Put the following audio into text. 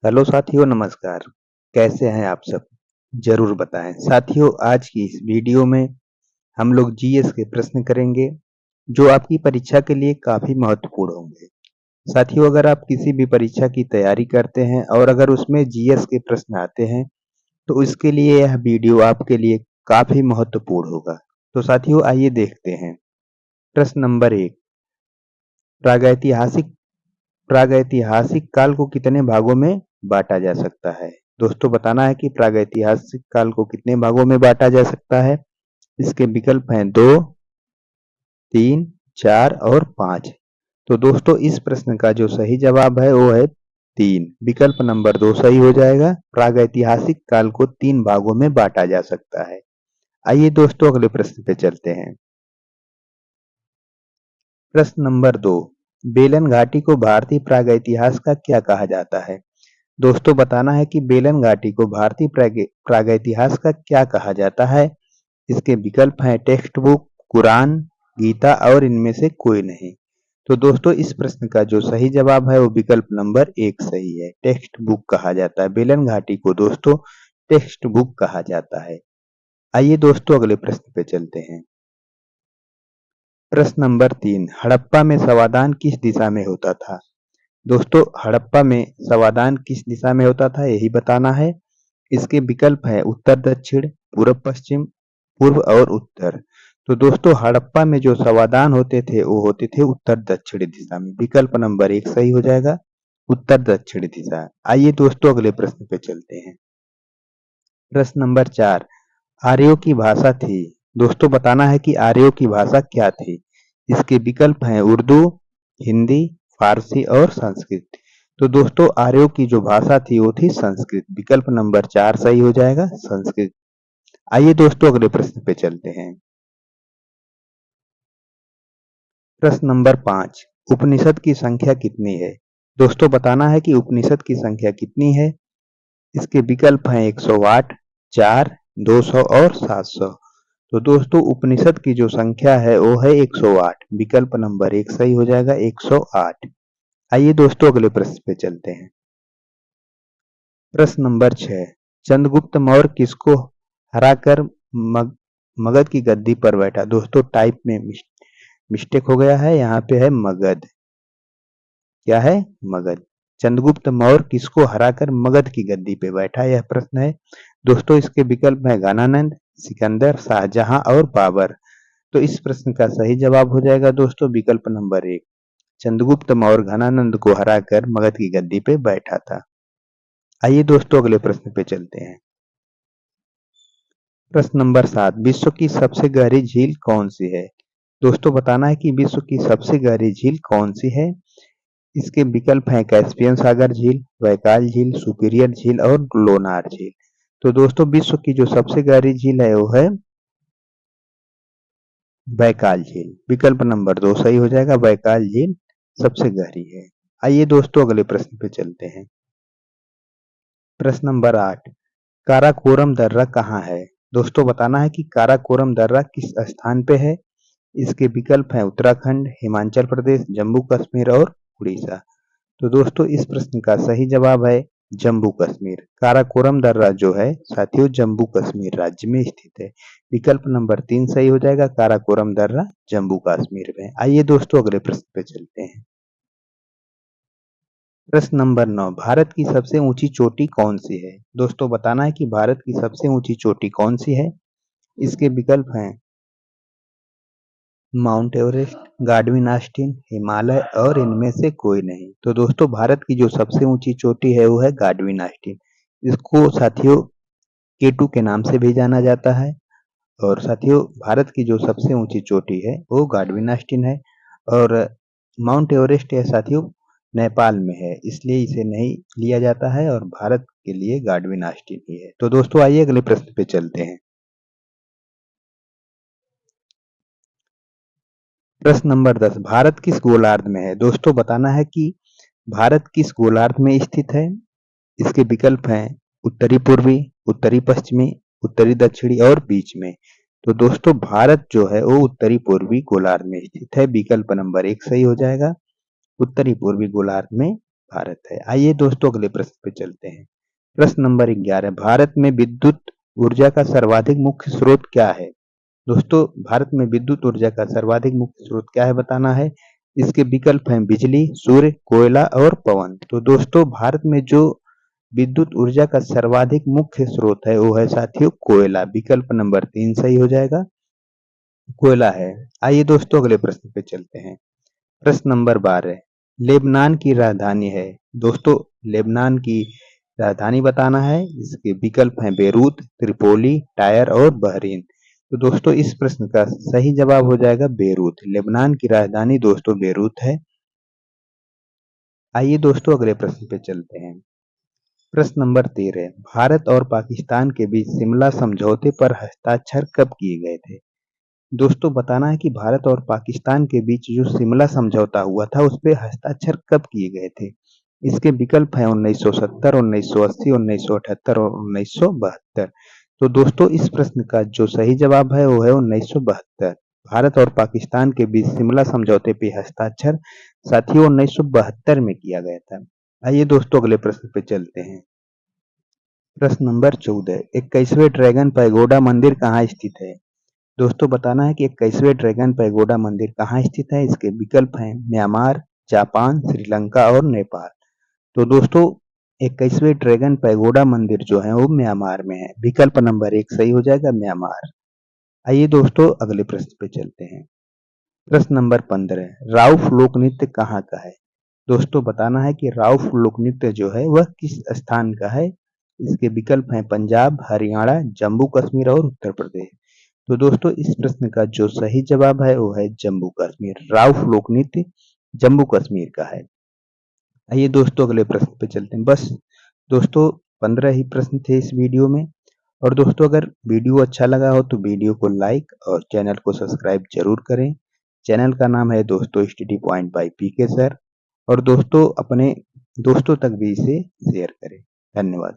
Hello साथियों, नमस्कार। कैसे हैं आप सब? जरूर बताएं। साथियों, आज की इस वीडियो में हम लोग जीएस के प्रश्न करेंगे जो आपकी परीक्षा के लिए काफी महत्वपूर्ण होंगे। साथियों, अगर आप किसी भी परीक्षा की तैयारी करते हैं और अगर उसमें जीएस के प्रश्न आते हैं तो इसके लिए यह वीडियो आपके लिए काफी महत्वपूर्ण होगा। तो साथियों, आइए देखते हैं। प्रश्न नंबर 1। प्रागैतिहासिक प्रागैतिहासिक काल को कितने भागों में बांटा जा सकता है? दोस्तों, बताना है कि प्रागैतिहासिक काल को कितने भागों में बांटा जा सकता है। इसके विकल्प हैं 2, 3, 4 और 5। तो दोस्तों, इस प्रश्न का जो सही जवाब है वो है 3। विकल्प नंबर 2 सही हो जाएगा। प्रागैतिहासिक काल को 3 भागों में बांटा जा सकता है। आइए दोस्तों, अगले प्रश्न पे चलते हैं। प्रश्न नंबर 2। बेलन घाटी को भारतीय प्रागैतिहास का क्या कहा जाता है? दोस्तों, बताना है कि बेलन घाटी को भारतीय प्रागैतिहास का क्या कहा जाता है। इसके विकल्प हैं टेक्स्ट बुक, कुरान, गीता और इनमें से कोई नहीं। तो दोस्तों, इस प्रश्न का जो सही जवाब है वो विकल्प नंबर 1 सही है। टेक्स्ट बुक कहा जाता है बेलन घाटी को। दोस्तों, टेक्स्ट बुक कहा जाता है। आइए दोस्तों, अगले प्रश्न पे चलते हैं। प्रश्न नंबर 3। हड़प्पा में सवादान किस दिशा में होता था? दोस्तों, हड़प्पा में सवादान किस दिशा में होता था यही बताना है। इसके विकल्प है उत्तर दक्षिण, पूर्व पश्चिम, पूर्व और उत्तर। तो दोस्तों, हड़प्पा में जो सवादान होते थे वो होते थे उत्तर दक्षिणी दिशा में। विकल्प नंबर 1 सही हो जाएगा, उत्तर दक्षिणी दिशा। आइए दोस्तों, अगले प्रश्न पे चलते हैं। प्रश्न नंबर 4। आर्यों की भाषा थी। दोस्तों, बताना है कि आर्यों की भाषा क्या थी। इसके विकल्प हैं उर्दू, हिंदी, फारसी और संस्कृत। तो दोस्तों, आर्यों की जो भाषा थी वो थी संस्कृत। विकल्प नंबर 4 सही हो जाएगा, संस्कृत। आइए दोस्तों, अगले प्रश्न पे चलते हैं। प्रश्न नंबर 5। उपनिषद की संख्या कितनी है? दोस्तों, बताना है कि उपनिषद की संख्या कितनी है। इसके विकल्प हैं 108, 4, 200 और 700। तो दोस्तों, उपनिषद की जो संख्या है वो है 108। विकल्प नंबर 1 सही हो जाएगा, 108। आइए दोस्तों, अगले प्रश्न पे चलते हैं। प्रश्न नंबर 6। चंद्रगुप्त मौर्य किसको हराकर मग, मगध की गद्दी पर बैठा? दोस्तों, टाइप में मिस्टेक हो गया है, यहाँ पे है मगध। क्या है? मगध। चंद्रगुप्त मौर्य किसको हराकर मगध की गद्दी पे बैठा, यह प्रश्न है। दोस्तों, इसके विकल्प है घनानंद, सिकंदर, शाहजहां और बाबर। तो इस प्रश्न का सही जवाब हो जाएगा दोस्तों विकल्प नंबर 1। चंद्रगुप्त मौर्य घनानंद को हराकर मगध की गद्दी पे बैठा था। आइए दोस्तों, अगले प्रश्न पे चलते हैं। प्रश्न नंबर 7। विश्व की सबसे गहरी झील कौन सी है? दोस्तों, बताना है कि विश्व की सबसे गहरी झील कौन सी है। इसके विकल्प हैं कैस्पियन सागर झील, बैकाल झील, सुपीरियर झील और लोनार झील। तो दोस्तों, विश्व की जो सबसे गहरी झील है वो है बैकाल झील। विकल्प नंबर 2 सही हो जाएगा, बैकाल झील सबसे गहरी है। आइए दोस्तों, अगले प्रश्न पे चलते हैं। प्रश्न नंबर 8। काराकोरम दर्रा कहाँ है? दोस्तों, बताना है कि काराकोरम दर्रा किस स्थान पे है। इसके विकल्प हैं उत्तराखंड, हिमाचल प्रदेश, जम्मू कश्मीर और उड़ीसा। तो दोस्तों, इस प्रश्न का सही जवाब है जम्मू कश्मीर। काराकोरम दर्रा जो है साथियों जम्मू कश्मीर राज्य में स्थित है। विकल्प नंबर 3 सही हो जाएगा, काराकोरम दर्रा जम्मू कश्मीर में। आइए दोस्तों, अगले प्रश्न पे चलते हैं। प्रश्न नंबर 9। भारत की सबसे ऊंची चोटी कौन सी है? दोस्तों, बताना है कि भारत की सबसे ऊंची चोटी कौन सी है। इसके विकल्प हैं mount Everest, Godwin Austin, Himalaya और इनमें से कोई नहीं। तो दोस्तों, भारत की जो सबसे ऊंची चोटी है वो है गार्डविन आस्टीन। इसको साथियों केटू के नाम से भी जाना जाता है। और साथियों, भारत की जो सबसे ऊंची चोटी है वो गार्डविन आस्टीन है। और माउंट एवरेस्ट है साथियों नेपाल में है, इसलिए इसे नहीं लिया जाता है और भारत के लिए गार्डविन आस्टीन ही है। तो दोस्तों, आइए अगले प्रश्न पे चलते हैं। प्रश्न नंबर 10। भारत किस गोलार्ध में है? दोस्तों, बताना है कि भारत किस गोलार्ध में स्थित है। इसके विकल्प हैं उत्तरी पूर्वी, उत्तरी पश्चिमी, उत्तरी दक्षिणी और बीच में। तो दोस्तों, भारत जो है वो उत्तरी पूर्वी गोलार्ध में स्थित है। विकल्प नंबर 1 सही हो जाएगा, उत्तरी पूर्वी गोलार्ध में भारत है। आइए दोस्तों अगले प्रश्न पे चलते हैं। प्रश्न नंबर 11, भारत में विद्युत ऊर्जा का सर्वाधिक मुख्य स्रोत क्या है? दोस्तों भारत में विद्युत ऊर्जा का सर्वाधिक मुख्य स्रोत क्या है बताना है। इसके विकल्प हैं बिजली, सूर्य, कोयला और पवन। तो दोस्तों भारत में जो विद्युत ऊर्जा का सर्वाधिक मुख्य स्रोत है वो है साथियों कोयला। विकल्प नंबर 3 सही हो जाएगा, कोयला है। आइए दोस्तों अगले प्रश्न पे चलते हैं। प्रश्न नंबर 12, लेबनान की राजधानी है। दोस्तों लेबनान की राजधानी बताना है। इसके विकल्प हैं बेरूत, त्रिपोली, टायर और बहरीन। तो दोस्तों इस प्रश्न का सही जवाब हो जाएगा बेरूत। लेबनान की राजधानी दोस्तों बेरूत है। आइए दोस्तों अगले प्रश्न पे चलते हैं। प्रश्न नंबर 13, भारत और पाकिस्तान के बीच शिमला समझौते पर हस्ताक्षर कब किए गए थे? दोस्तों बताना है कि भारत और पाकिस्तान के बीच जो शिमला समझौता हुआ था उस पे हस्ताक्षर कब किए गए थे? इसके विकल्प हैं 1970, 1980, 1978 और 1972। तो दोस्तों इस प्रश्न का जो सही जवाब है वो है 1972। भारत और पाकिस्तान के बीच शिमला समझौते पे हस्ताक्षर साथियों 1972 में किया गया था। आइए दोस्तों अगले प्रश्न पे चलते हैं। प्रश्न नंबर 14, 21वें ड्रैगन पैगोडा मंदिर कहाँ स्थित है? दोस्तों बताना है कि 21वें ड्रैगन पैगोडा मंदिर कहाँ स्थित है। इसके विकल्प हैं म्यांमार, जापान, श्रीलंका और नेपाल। तो दोस्तों 21वें ड्रैगन पैगोडा मंदिर जो है वो म्यांमार में है। विकल्प नंबर 1 सही हो जाएगा म्यांमार। आइए दोस्तों अगले प्रश्न पे चलते हैं। प्रश्न नंबर 15, राउफ लोक नृत्य कहाँ का है? दोस्तों बताना है कि राउफ लोक नृत्य जो है वह किस स्थान का है। इसके विकल्प हैं पंजाब, हरियाणा, जम्मू कश्मीर और उत्तर प्रदेश। तो दोस्तों इस प्रश्न का जो सही जवाब है वो है जम्मू कश्मीर। राउफ लोक नृत्य जम्मू कश्मीर का है। आइए दोस्तों अगले प्रश्न पे चलते हैं। बस दोस्तों 15 ही प्रश्न थे इस वीडियो में। और दोस्तों अगर वीडियो अच्छा लगा हो तो वीडियो को लाइक और चैनल को सब्सक्राइब जरूर करें। चैनल का नाम है दोस्तों study point by PK sir. और दोस्तों अपने दोस्तों तक भी इसे शेयर करें। धन्यवाद।